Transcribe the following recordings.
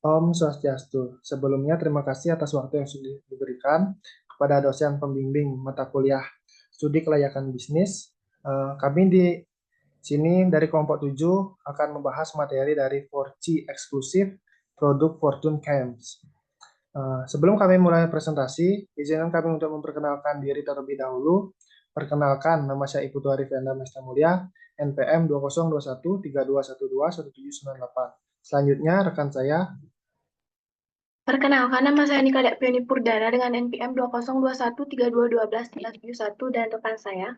Om Swastiastu. Sebelumnya terima kasih atas waktu yang sudah diberikan kepada dosen pembimbing mata kuliah studi kelayakan bisnis. Kami di sini dari kelompok 7 akan membahas materi dari 4C eksklusif produk Fortune Camps. Sebelum kami mulai presentasi, izinkan kami untuk memperkenalkan diri terlebih dahulu. Perkenalkan, nama saya Iputu Arifenda Mesta Mulia, NPM 202132121798. Selanjutnya, rekan saya. Perkenalkan, nama saya Nika Pioni Purdana dengan NPM 202132121171 dan rekan saya.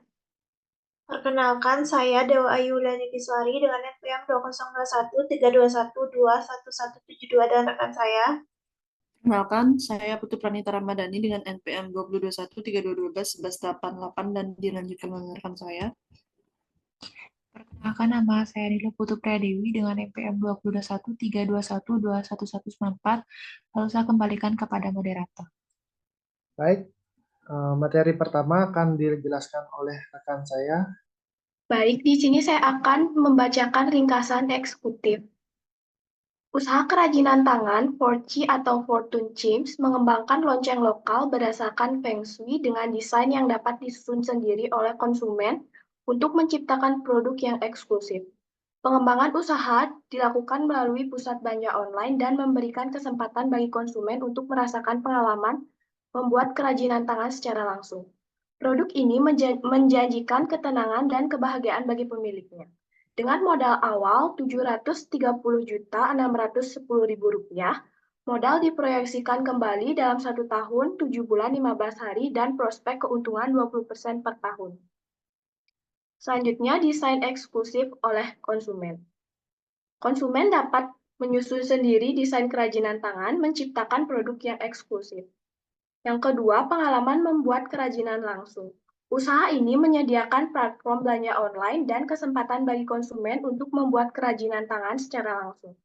Perkenalkan, saya Dewa Ayu Wulandari Kiswari dengan NPM 202132121172 dan rekan saya. Perkenalkan, saya Putu Pranita Ramadhani dengan NPM 202132121188 dan dilanjutkan oleh rekan saya. Perkenalkan, nama saya Nila Putu Pradewi dengan NPM 202132121194. Lalu saya kembalikan kepada moderator. Baik, materi pertama akan dijelaskan oleh rekan saya. Baik, di sini saya akan membacakan ringkasan eksekutif. Usaha kerajinan tangan 4C atau Fortune Chimps mengembangkan lonceng lokal berdasarkan Feng Shui dengan desain yang dapat disusun sendiri oleh konsumen untuk menciptakan produk yang eksklusif. Pengembangan usaha dilakukan melalui pusat belanja online dan memberikan kesempatan bagi konsumen untuk merasakan pengalaman membuat kerajinan tangan secara langsung. Produk ini menjanjikan ketenangan dan kebahagiaan bagi pemiliknya. Dengan modal awal Rp730.610.000, modal diproyeksikan kembali dalam 1 tahun, 7 bulan, 15 hari, dan prospek keuntungan 20% per tahun. Selanjutnya, desain eksklusif oleh konsumen. Konsumen dapat menyusun sendiri desain kerajinan tangan, menciptakan produk yang eksklusif. Yang kedua, pengalaman membuat kerajinan langsung. Usaha ini menyediakan platform belanja online dan kesempatan bagi konsumen untuk membuat kerajinan tangan secara langsung.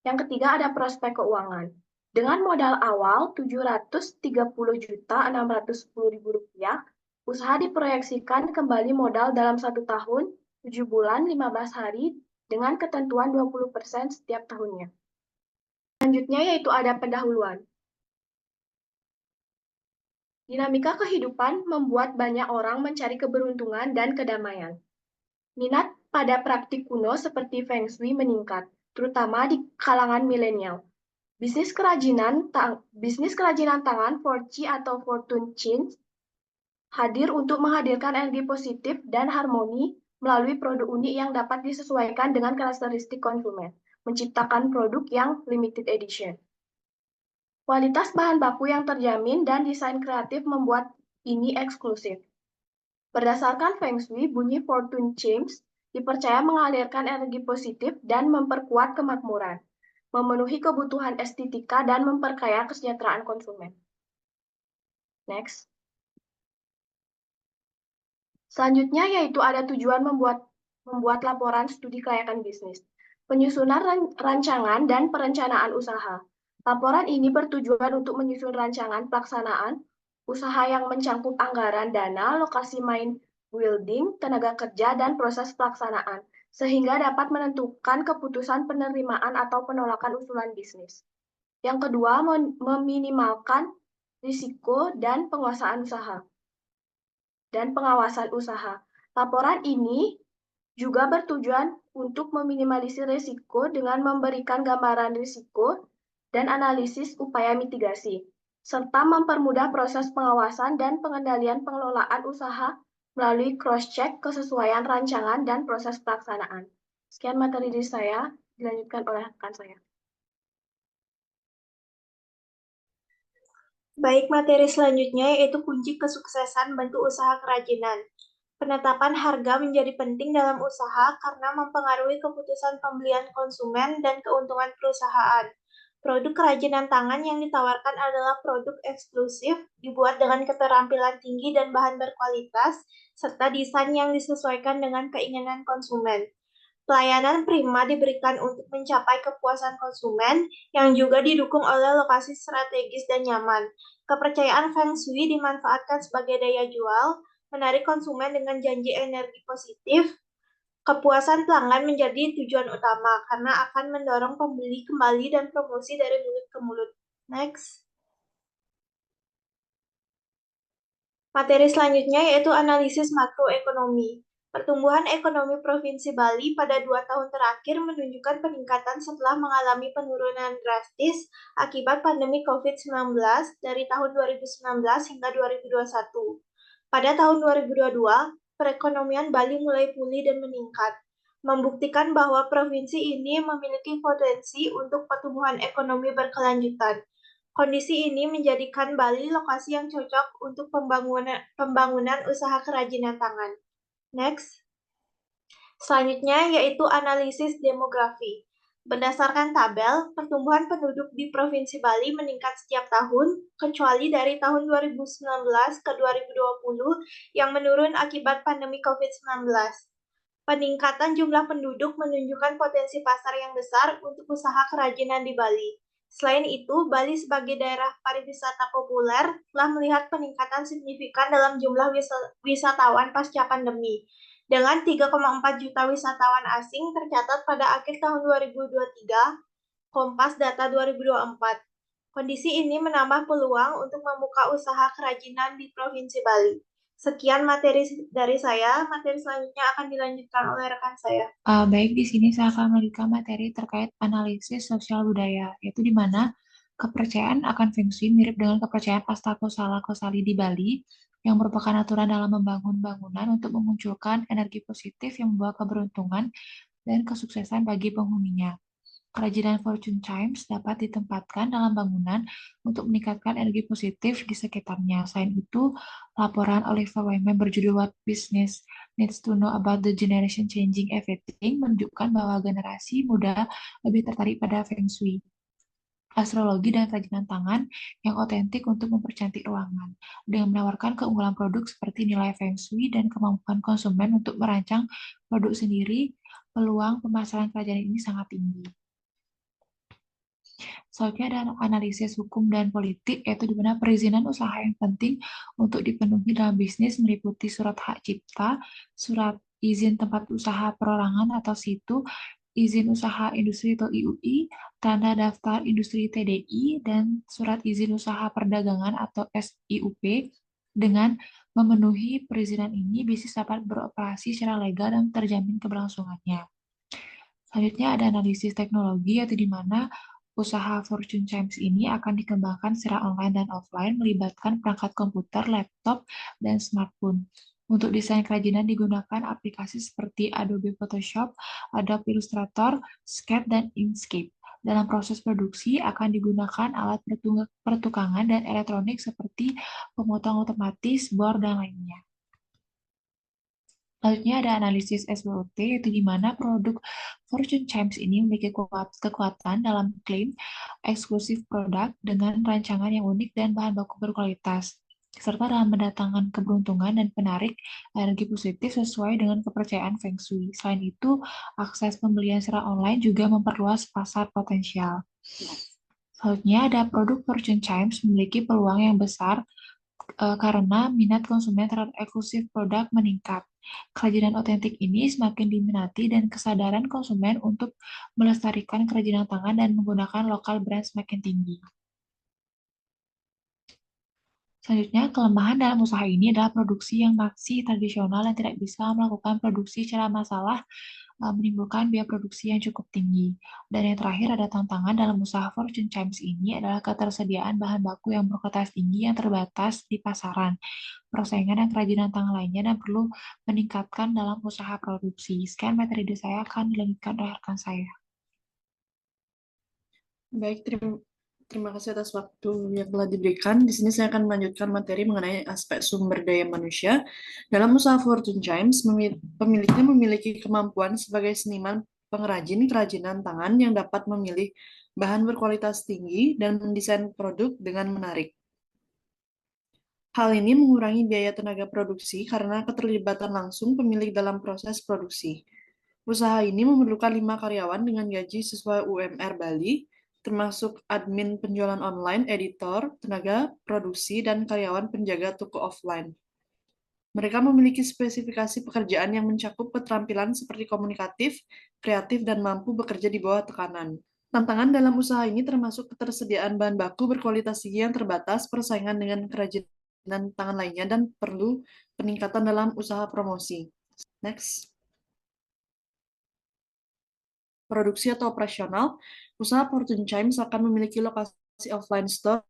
Yang ketiga, ada prospek keuangan. Dengan modal awal Rp730.610.000, usaha diproyeksikan kembali modal dalam 1 tahun, 7 bulan, 15 hari, dengan ketentuan 20% setiap tahunnya. Selanjutnya yaitu ada pendahuluan. Dinamika kehidupan membuat banyak orang mencari keberuntungan dan kedamaian. Minat pada praktik kuno seperti Feng Shui meningkat, terutama di kalangan milenial. Bisnis kerajinan tangan 4C atau Fortune Chins hadir untuk menghadirkan energi positif dan harmoni melalui produk unik yang dapat disesuaikan dengan karakteristik konsumen, menciptakan produk yang limited edition. Kualitas bahan baku yang terjamin dan desain kreatif membuat ini eksklusif. Berdasarkan Feng Shui, bunyi Fortune Chimes dipercaya mengalirkan energi positif dan memperkuat kemakmuran, memenuhi kebutuhan estetika dan memperkaya kesejahteraan konsumen. Next. Selanjutnya yaitu ada tujuan membuat laporan studi kelayakan bisnis, penyusunan rancangan dan perencanaan usaha. Laporan ini bertujuan untuk menyusun rancangan pelaksanaan usaha yang mencangkup anggaran dana, lokasi main building, tenaga kerja, dan proses pelaksanaan, sehingga dapat menentukan keputusan penerimaan atau penolakan usulan bisnis. Yang kedua, meminimalkan risiko dan penguasaan usaha dan pengawasan usaha. Laporan ini juga bertujuan untuk meminimalisir risiko dengan memberikan gambaran risiko dan analisis upaya mitigasi, serta mempermudah proses pengawasan dan pengendalian pengelolaan usaha melalui cross-check kesesuaian rancangan dan proses pelaksanaan. Sekian materi dari saya, dilanjutkan oleh rekan saya. Baik, materi selanjutnya yaitu kunci kesuksesan bentuk usaha kerajinan. Penetapan harga menjadi penting dalam usaha karena mempengaruhi keputusan pembelian konsumen dan keuntungan perusahaan. Produk kerajinan tangan yang ditawarkan adalah produk eksklusif, dibuat dengan keterampilan tinggi dan bahan berkualitas, serta desain yang disesuaikan dengan keinginan konsumen. Pelayanan prima diberikan untuk mencapai kepuasan konsumen yang juga didukung oleh lokasi strategis dan nyaman. Kepercayaan Feng Shui dimanfaatkan sebagai daya jual, menarik konsumen dengan janji energi positif, Kepuasan pelanggan menjadi tujuan utama karena akan mendorong pembeli kembali dan promosi dari mulut ke mulut. Next. Materi selanjutnya yaitu analisis makroekonomi. Pertumbuhan ekonomi Provinsi Bali pada 2 tahun terakhir menunjukkan peningkatan setelah mengalami penurunan drastis akibat pandemi COVID-19 dari tahun 2019 hingga 2021. Pada tahun 2022, perekonomian Bali mulai pulih dan meningkat, membuktikan bahwa provinsi ini memiliki potensi untuk pertumbuhan ekonomi berkelanjutan. Kondisi ini menjadikan Bali lokasi yang cocok untuk pembangunan usaha kerajinan tangan. Next. Selanjutnya yaitu analisis demografi. Berdasarkan tabel, pertumbuhan penduduk di Provinsi Bali meningkat setiap tahun, kecuali dari tahun 2019 ke 2020 yang menurun akibat pandemi COVID-19. Peningkatan jumlah penduduk menunjukkan potensi pasar yang besar untuk usaha kerajinan di Bali. Selain itu, Bali sebagai daerah pariwisata populer telah melihat peningkatan signifikan dalam jumlah wisatawan pasca pandemi. Dengan 3,4 juta wisatawan asing tercatat pada akhir tahun 2023, Kompas data 2024. Kondisi ini menambah peluang untuk membuka usaha kerajinan di Provinsi Bali. Sekian materi dari saya, materi selanjutnya akan dilanjutkan oleh rekan saya. Baik, di sini saya akan melanjutkan materi terkait analisis sosial budaya, yaitu di mana kepercayaan akan Feng Shui mirip dengan kepercayaan Astakosala Kosali di Bali, yang merupakan aturan dalam membangun bangunan untuk memunculkan energi positif yang membawa keberuntungan dan kesuksesan bagi penghuninya. Kerajinan fortune chimes dapat ditempatkan dalam bangunan untuk meningkatkan energi positif di sekitarnya. Selain itu, laporan Oliver Wyman berjudul What Business Needs to Know About the Generation Changing Everything menunjukkan bahwa generasi muda lebih tertarik pada Feng Shui, astrologi, dan kerajinan tangan yang otentik untuk mempercantik ruangan. Dengan menawarkan keunggulan produk seperti nilai Feng Shui dan kemampuan konsumen untuk merancang produk sendiri, peluang pemasaran kerajaan ini sangat tinggi. Selanjutnya ada analisis hukum dan politik, yaitu di mana perizinan usaha yang penting untuk dipenuhi dalam bisnis meliputi surat hak cipta, surat izin tempat usaha perorangan atau situ, izin usaha industri atau IUI, tanda daftar industri TDI, dan surat izin usaha perdagangan atau SIUP. Dengan memenuhi perizinan ini, bisnis dapat beroperasi secara legal dan terjamin keberlangsungannya. Selanjutnya ada analisis teknologi, yaitu di mana usaha Fortune Chimes ini akan dikembangkan secara online dan offline, melibatkan perangkat komputer, laptop, dan smartphone. Untuk desain kerajinan digunakan aplikasi seperti Adobe Photoshop, Adobe Illustrator, Sketch, dan Inkscape. Dalam proses produksi akan digunakan alat pertukangan dan elektronik seperti pemotong otomatis, bor, dan lainnya. Selanjutnya ada analisis SWOT, yaitu di mana produk Fortune Chimes ini memiliki kekuatan dalam klaim eksklusif produk dengan rancangan yang unik dan bahan baku berkualitas, serta dalam mendatangkan keberuntungan dan penarik energi positif sesuai dengan kepercayaan Feng Shui. Selain itu, akses pembelian secara online juga memperluas pasar potensial. Selanjutnya ada produk Fortune Chimes memiliki peluang yang besar karena minat konsumen terhadap eksklusif produk meningkat. Kerajinan otentik ini semakin diminati dan kesadaran konsumen untuk melestarikan kerajinan tangan dan menggunakan lokal brand semakin tinggi. Selanjutnya, kelemahan dalam usaha ini adalah produksi yang masih tradisional dan tidak bisa melakukan produksi secara masalah, menimbulkan biaya produksi yang cukup tinggi. Dan yang terakhir ada tantangan dalam usaha Fortune Chimes ini adalah ketersediaan bahan baku yang berkualitas tinggi yang terbatas di pasaran, persaingan dan kerajinan tangan lainnya, dan perlu meningkatkan dalam usaha produksi. Sekian materi dari saya, akan dilanjutkan oleh rekan saya. Baik, terima kasih atas waktu yang telah diberikan. Di sini saya akan melanjutkan materi mengenai aspek sumber daya manusia. Dalam usaha Fortune Chimes, pemiliknya memiliki kemampuan sebagai seniman pengrajin kerajinan tangan yang dapat memilih bahan berkualitas tinggi dan mendesain produk dengan menarik. Hal ini mengurangi biaya tenaga produksi karena keterlibatan langsung pemilik dalam proses produksi. Usaha ini memerlukan 5 karyawan dengan gaji sesuai UMR Bali, termasuk admin penjualan online, editor, tenaga produksi, dan karyawan penjaga toko offline. Mereka memiliki spesifikasi pekerjaan yang mencakup keterampilan seperti komunikatif, kreatif, dan mampu bekerja di bawah tekanan. Tantangan dalam usaha ini termasuk ketersediaan bahan baku berkualitas tinggi yang terbatas, persaingan dengan kerajinan tangan lainnya, dan perlu peningkatan dalam usaha promosi. Next. Produksi atau operasional, usaha Fortune Chimes akan memiliki lokasi offline store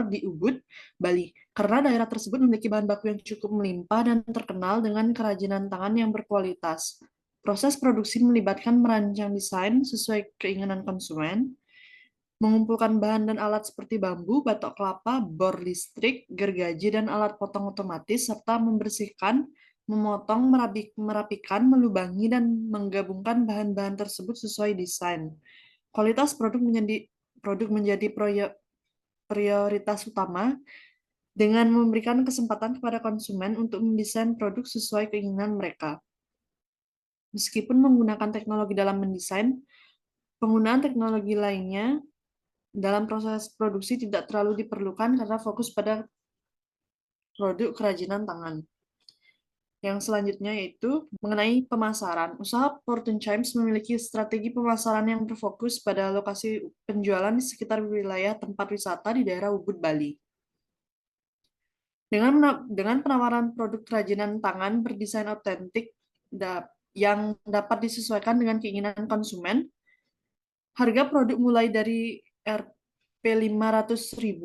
di Ubud, Bali, karena daerah tersebut memiliki bahan baku yang cukup melimpah dan terkenal dengan kerajinan tangan yang berkualitas. Proses produksi melibatkan merancang desain sesuai keinginan konsumen, mengumpulkan bahan dan alat seperti bambu, batok kelapa, bor listrik, gergaji, dan alat potong otomatis, serta membersihkan, memotong, merapikan, melubangi, dan menggabungkan bahan-bahan tersebut sesuai desain. Kualitas produk menjadi prioritas utama dengan memberikan kesempatan kepada konsumen untuk mendesain produk sesuai keinginan mereka. Meskipun menggunakan teknologi dalam mendesain, penggunaan teknologi lainnya dalam proses produksi tidak terlalu diperlukan karena fokus pada produk kerajinan tangan. Yang selanjutnya yaitu mengenai pemasaran. Usaha Fortune Chimes memiliki strategi pemasaran yang berfokus pada lokasi penjualan di sekitar wilayah tempat wisata di daerah Ubud, Bali. Dengan penawaran produk kerajinan tangan berdesain otentik yang dapat disesuaikan dengan keinginan konsumen, harga produk mulai dari Rp 500.000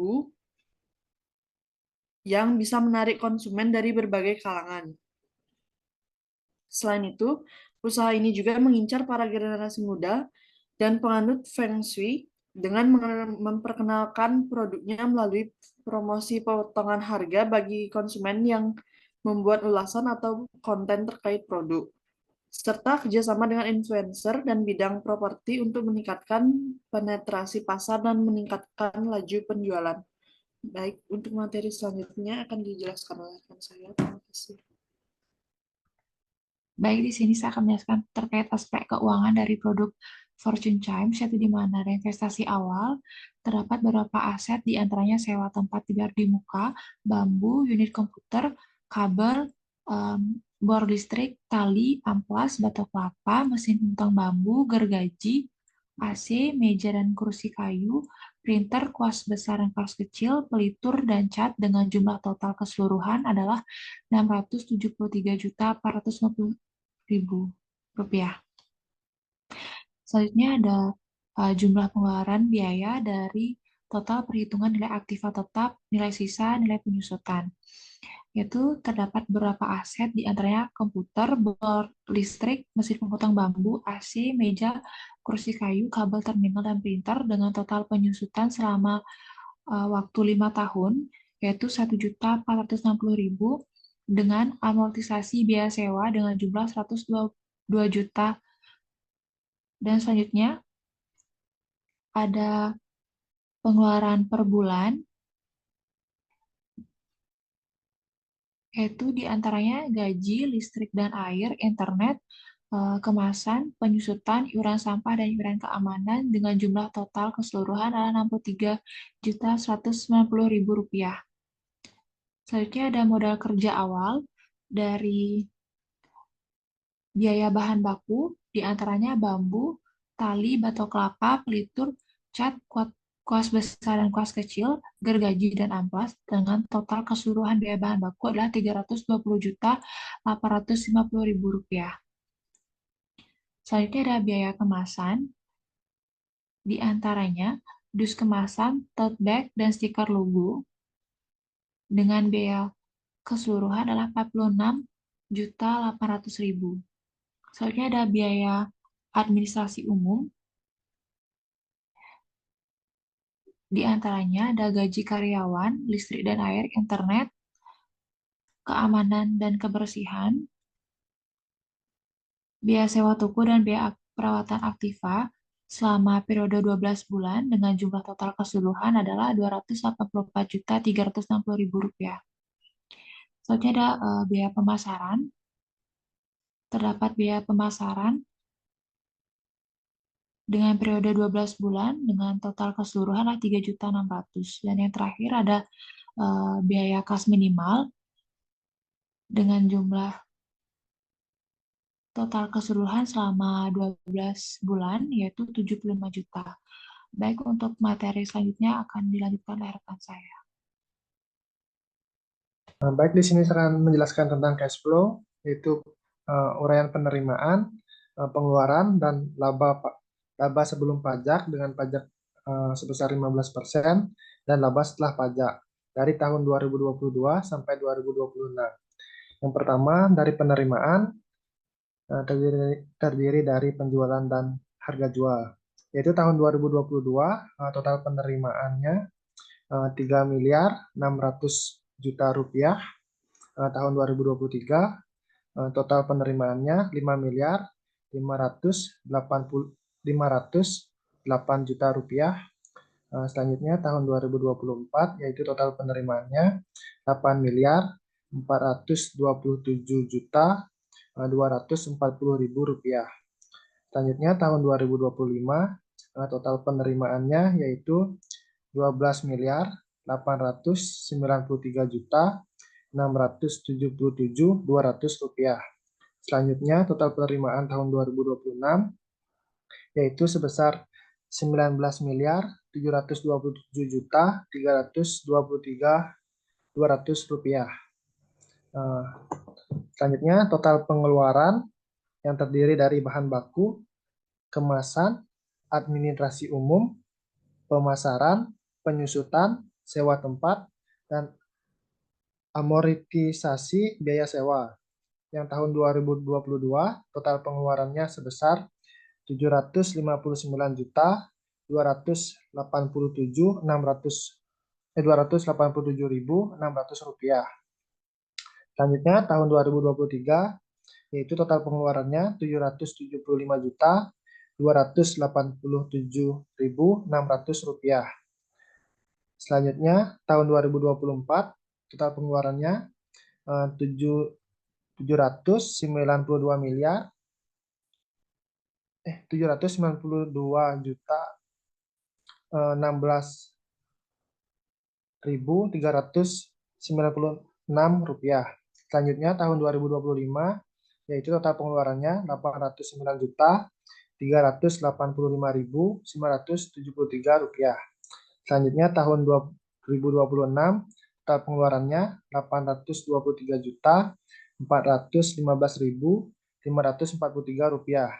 yang bisa menarik konsumen dari berbagai kalangan. Selain itu, usaha ini juga mengincar para generasi muda dan penganut Feng Shui dengan memperkenalkan produknya melalui promosi potongan harga bagi konsumen yang membuat ulasan atau konten terkait produk, serta kerjasama dengan influencer dan bidang properti untuk meningkatkan penetrasi pasar dan meningkatkan laju penjualan. Baik, untuk materi selanjutnya akan dijelaskan oleh rekan saya. Terima kasih. Baik, di sini saya akan menjelaskan terkait aspek keuangan dari produk Fortune Chimes, yaitu di mana dari investasi awal terdapat beberapa aset, di antaranya sewa tempat tidur di muka, bambu, unit komputer, kabel, bor listrik, tali, amplas, batok kelapa, mesin pemotong bambu, gergaji, AC, meja dan kursi kayu, printer, kuas besar dan kuas kecil, pelitur, dan cat dengan jumlah total keseluruhan adalah Rp673.450.000. Selanjutnya ada jumlah pengeluaran biaya dari total perhitungan nilai aktiva tetap, nilai sisa, nilai penyusutan. Yaitu terdapat beberapa aset, di antaranya komputer, bor listrik, mesin pemotong bambu, AC, meja, kursi kayu, kabel terminal, dan printer dengan total penyusutan selama waktu 5 tahun, yaitu Rp1.460.000 dengan amortisasi biaya sewa dengan jumlah Rp102 juta. Dan selanjutnya ada pengeluaran per bulan, yaitu diantaranya gaji, listrik dan air, internet, kemasan, penyusutan, iuran sampah, dan iuran keamanan dengan jumlah total keseluruhan adalah Rp63.190.000. Selanjutnya ada modal kerja awal dari biaya bahan baku, diantaranya bambu, tali, batok kelapa, pelitur, cat, kuas besar dan kuas kecil, gergaji, dan amplas dengan total keseluruhan biaya bahan baku adalah Rp320.850.000. Selanjutnya ada biaya kemasan, diantaranya dus kemasan, tote bag, dan stiker logo dengan biaya keseluruhan adalah Rp46.800.000. Selanjutnya ada biaya administrasi umum, di antaranya ada gaji karyawan, listrik dan air, internet, keamanan dan kebersihan, biaya sewa toko dan biaya perawatan aktiva selama periode 12 bulan dengan jumlah total keseluruhan adalah Rp284.360.000. Selanjutnya ada biaya pemasaran. Terdapat biaya pemasaran dengan periode 12 bulan dengan total keseluruhan adalah Rp3.600.000. Dan yang terakhir ada biaya kas minimal dengan jumlah total keseluruhan selama 12 bulan yaitu 75 juta. Baik, untuk materi selanjutnya akan dilanjutkan oleh rekan saya. Baik, di sini saya akan menjelaskan tentang cash flow, yaitu uraian penerimaan, pengeluaran, dan laba sebelum pajak dengan pajak sebesar 15% dan laba setelah pajak dari tahun 2022 sampai 2026. Yang pertama, dari penerimaan terdiri dari penjualan dan harga jual. Yaitu tahun 2022 total penerimaannya 3 miliar 600 juta rupiah. Tahun 2023 total penerimaannya 5 miliar 508 juta rupiah. Selanjutnya tahun 2024 yaitu total penerimaannya 8 miliar 427 juta 240 ribu rupiah. Selanjutnya tahun 2025 total penerimaannya yaitu 12 miliar 893 juta 677.200 rupiah. Selanjutnya total penerimaan tahun 2026 yaitu sebesar 19 miliar 727 juta 323.200 rupiah. Selanjutnya total pengeluaran yang terdiri dari bahan baku, kemasan, administrasi umum, pemasaran, penyusutan, sewa tempat, dan amortisasi biaya sewa. Yang tahun 2022 total pengeluarannya sebesar 759 juta 287.600 rupiah. Selanjutnya tahun 2023 yaitu total pengeluarannya 775 juta 287.600 rupiah. Selanjutnya tahun 2024 total pengeluarannya 792 miliar 792 juta 16.396 rupiah. Selanjutnya tahun 2025 yaitu total pengeluarannya 809 juta 385.973 rupiah. Selanjutnya tahun 2026 total pengeluarannya 823 juta 415.543 rupiah.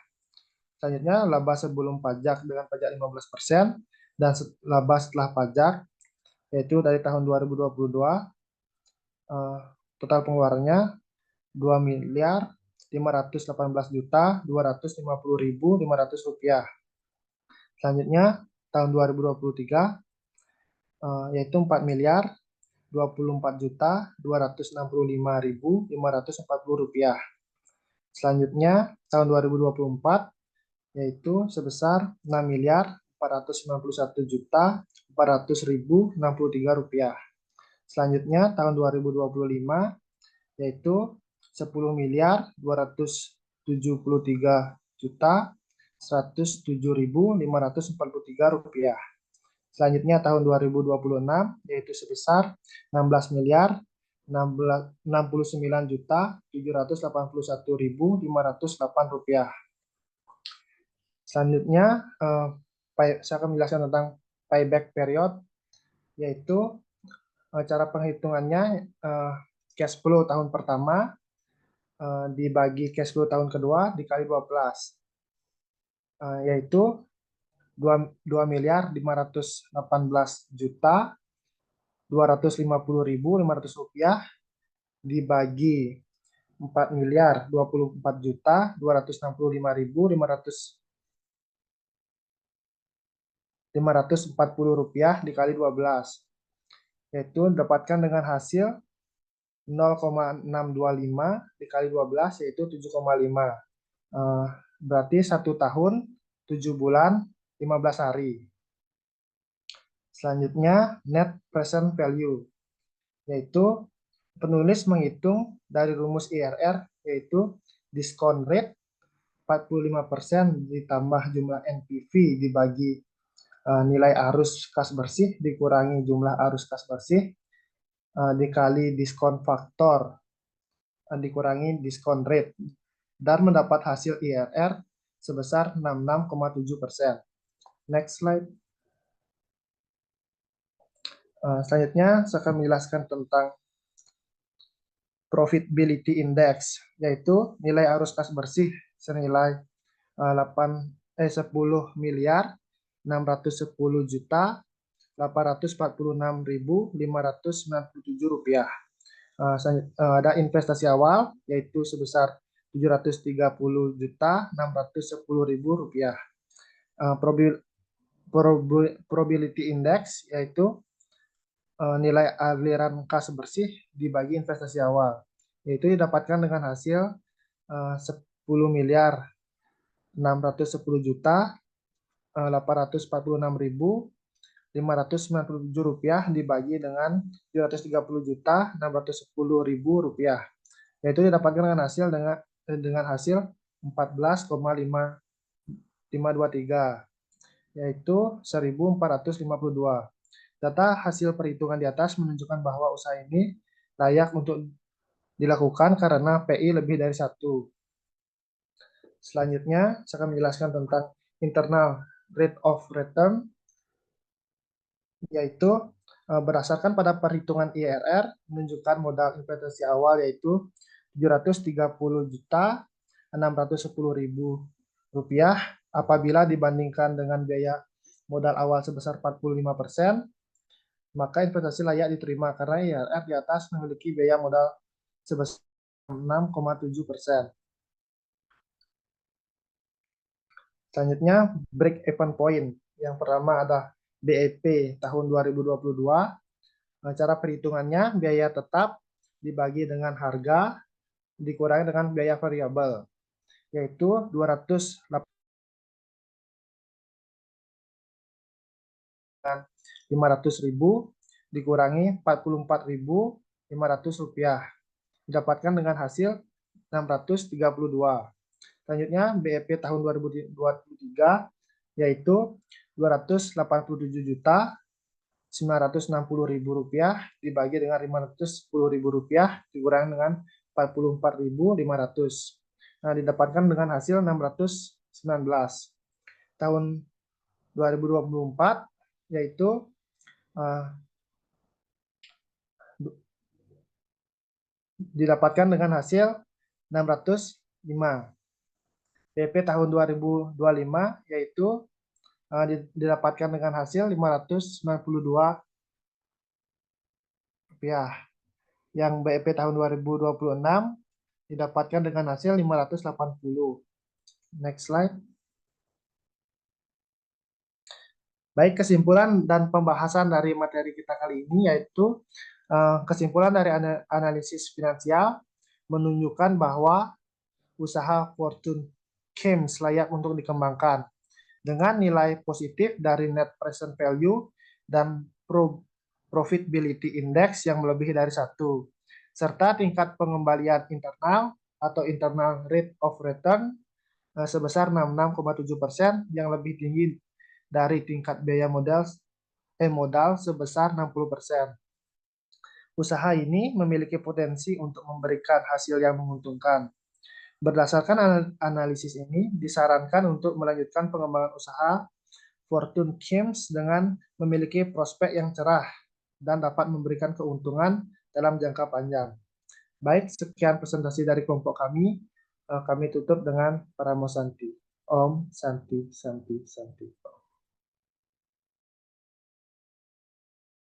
Selanjutnya laba sebelum pajak dengan pajak 15% dan laba setelah pajak yaitu dari tahun 2022 total pengeluarannya 2 miliar 518 juta 250.500 rupiah. Selanjutnya tahun 2023 yaitu 4 miliar 24 juta 265.540 rupiah. Selanjutnya tahun 2024 yaitu sebesar 6 miliar 491 juta 400.063 rupiah. Selanjutnya tahun 2025 yaitu 10 miliar 273 juta 107.543 rupiah. Selanjutnya tahun 2026 yaitu sebesar 16 miliar 69 juta 781.508 rupiah. Selanjutnya saya akan menjelaskan tentang payback period, yaitu cara penghitungannya cash flow tahun pertama dibagi cash flow tahun kedua dikali 12, yaitu 2 miliar 518 juta 250.500 rupiah dibagi 4 miliar 24 juta 265.540 rupiah dikali 12, yaitu didapatkan dengan hasil 0,625 dikali 12 yaitu 7,5. Berarti 1 tahun 7 bulan 15 hari. Selanjutnya net present value, yaitu penulis menghitung dari rumus IRR yaitu discount rate 45% ditambah jumlah NPV dibagi nilai arus kas bersih dikurangi jumlah arus kas bersih dikali diskon faktor dikurangi diskon rate dan mendapat hasil IRR sebesar 66,7%. Next slide. Selanjutnya saya akan menjelaskan tentang profitability index, yaitu nilai arus kas bersih senilai 10 miliar 610 juta 846.597 rupiah. Ada investasi awal yaitu sebesar 730 juta 610.000 rupiah. Probability index yaitu nilai aliran kas bersih dibagi investasi awal, yaitu didapatkan dengan hasil 10 miliar 610 juta 846.597 rupiah dibagi dengan 730 juta 610.000 rupiah, yaitu didapatkan dengan hasil 14,523, yaitu 1.452. Data hasil perhitungan di atas menunjukkan bahwa usaha ini layak untuk dilakukan karena PI lebih dari 1. Selanjutnya, saya akan menjelaskan tentang internal rate of return, yaitu berdasarkan pada perhitungan IRR menunjukkan modal investasi awal yaitu 730 juta 610.000 rupiah apabila dibandingkan dengan biaya modal awal sebesar 45%, maka investasi layak diterima karena IRR di atas memiliki biaya modal sebesar 6,7%. Selanjutnya, break-even point. Yang pertama ada BEP tahun 2022. Cara perhitungannya, biaya tetap dibagi dengan harga dikurangi dengan biaya variabel, yaitu 500.000 dikurangi 44.500 rupiah, didapatkan dengan hasil 632. Selanjutnya BEP tahun 2023 yaitu 287 juta 960.000 rupiah dibagi dengan 510.000 rupiah dikurangi dengan 44.500. Nah, didapatkan dengan hasil 619. Tahun 2024 yaitu didapatkan dengan hasil 605. BP tahun 2025 yaitu didapatkan dengan hasil 592 rupiah. Yang BEP tahun 2026 didapatkan dengan hasil 580. Next slide. Baik, kesimpulan dan pembahasan dari materi kita kali ini yaitu kesimpulan dari analisis finansial menunjukkan bahwa usaha Fortune Games layak untuk dikembangkan dengan nilai positif dari net present value dan profitability index yang melebihi dari 1, serta tingkat pengembalian internal atau internal rate of return sebesar 66,7% yang lebih tinggi dari tingkat biaya modal sebesar 60%. Usaha ini memiliki potensi untuk memberikan hasil yang menguntungkan. Berdasarkan analisis ini, disarankan untuk melanjutkan pengembangan usaha Fortune Games dengan memiliki prospek yang cerah dan dapat memberikan keuntungan dalam jangka panjang. Baik, sekian presentasi dari kelompok kami. Kami tutup dengan Paramo Santi. Om Santi Santi Santi.